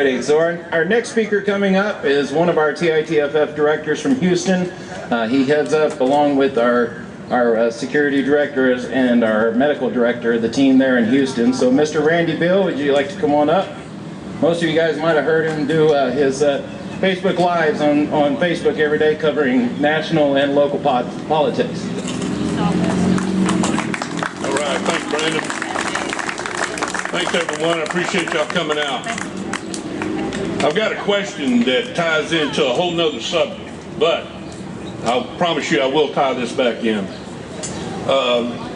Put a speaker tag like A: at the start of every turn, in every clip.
A: righty, so our next speaker coming up is one of our TITFF directors from Houston. He heads up, along with our security directors and our medical director, the team there in Houston. So Mr. Randy Bill, would you like to come on up? Most of you guys might have heard him do his Facebook Lives on Facebook every day, covering national and local politics.
B: All right, thanks, Brandon. Thanks, everyone. I appreciate y'all coming out. I've got a question that ties into a whole nother subject, but I'll promise you I will tie this back in.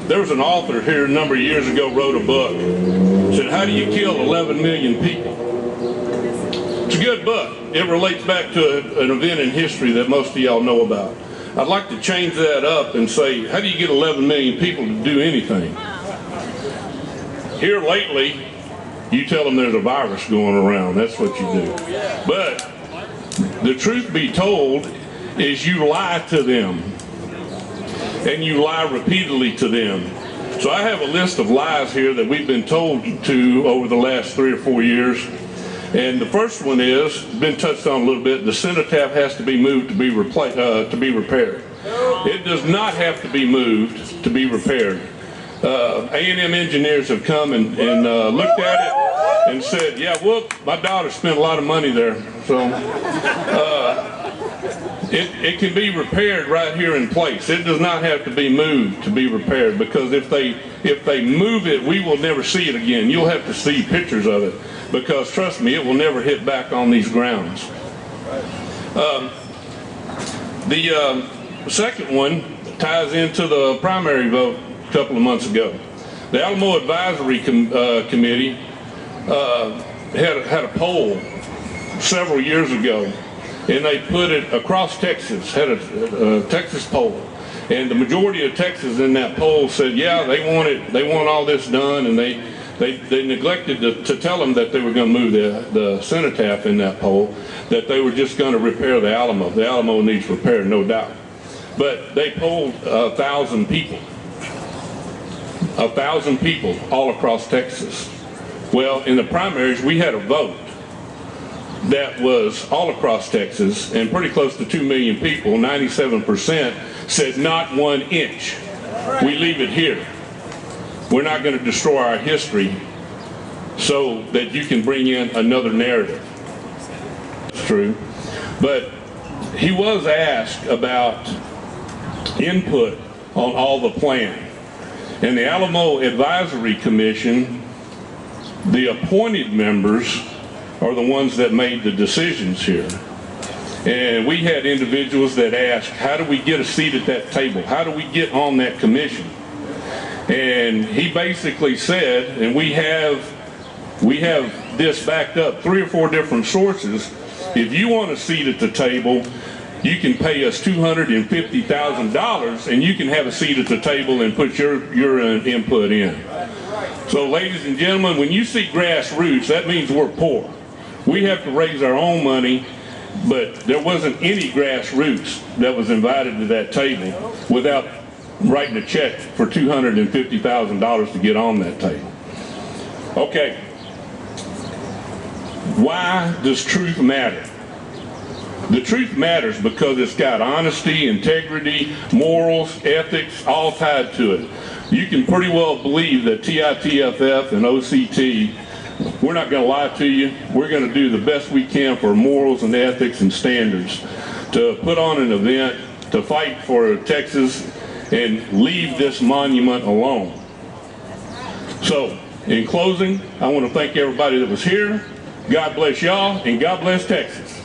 B: There was an author here a number of years ago wrote a book, said, "How do you kill 11 million people?" It's a good book. It relates back to an event in history that most of y'all know about. I'd like to change that up and say, how do you get 11 million people to do anything? Here lately, you tell them there's a virus going around. That's what you do. But the truth be told is you lie to them. And you lie repeatedly to them. So I have a list of lies here that we've been told to over the last 3 or 4 years. And the first one is, been touched on a little bit, the cenotaph has to be moved to be repaired. It does not have to be moved to be repaired. A&M engineers have come and looked at it and said, yeah, whoop, my daughter spent a lot of money there. So it can be repaired right here in place. It does not have to be moved to be repaired, because if they move it, we will never see it again. You'll have to see pictures of it, because trust me, it will never hit back on these grounds. The second one ties into the primary vote a couple of months ago. The Alamo Advisory Committee had a poll several years ago, and they put it across Texas, had a Texas poll. And the majority of Texas in that poll said, yeah, they want all this done, and they neglected to tell them that they were going to move the cenotaph in that poll, that they were just going to repair the Alamo. The Alamo needs repair, no doubt. But they polled 1,000 people. 1,000 people all across Texas. Well, in the primaries, we had a vote that was all across Texas, and pretty close to 2 million people, 97%, said not 1 inch. We leave it here. We're not going to destroy our history so that you can bring in another narrative. It's true. But he was asked about input on all the plan. And the Alamo Advisory Commission, the appointed members are the ones that made the decisions here. And we had individuals that asked, how do we get a seat at that table? How do we get on that commission? And he basically said, and we have this backed up 3 or 4 different sources, if you want a seat at the table, you can pay us $250,000 and you can have a seat at the table and put your input in. So ladies and gentlemen, when you see grassroots, that means we're poor. We have to raise our own money, but there wasn't any grassroots that was invited to that table without writing a check for $250,000 to get on that table. Okay. Why does truth matter? The truth matters because it's got honesty, integrity, morals, ethics, all tied to it. You can pretty well believe that TITFF and OCT, we're not going to lie to you. We're going to do the best we can for morals and ethics and standards to put on an event, to fight for Texas, and leave this monument alone. So, in closing, I want to thank everybody that was here. God bless y'all, and God bless Texas.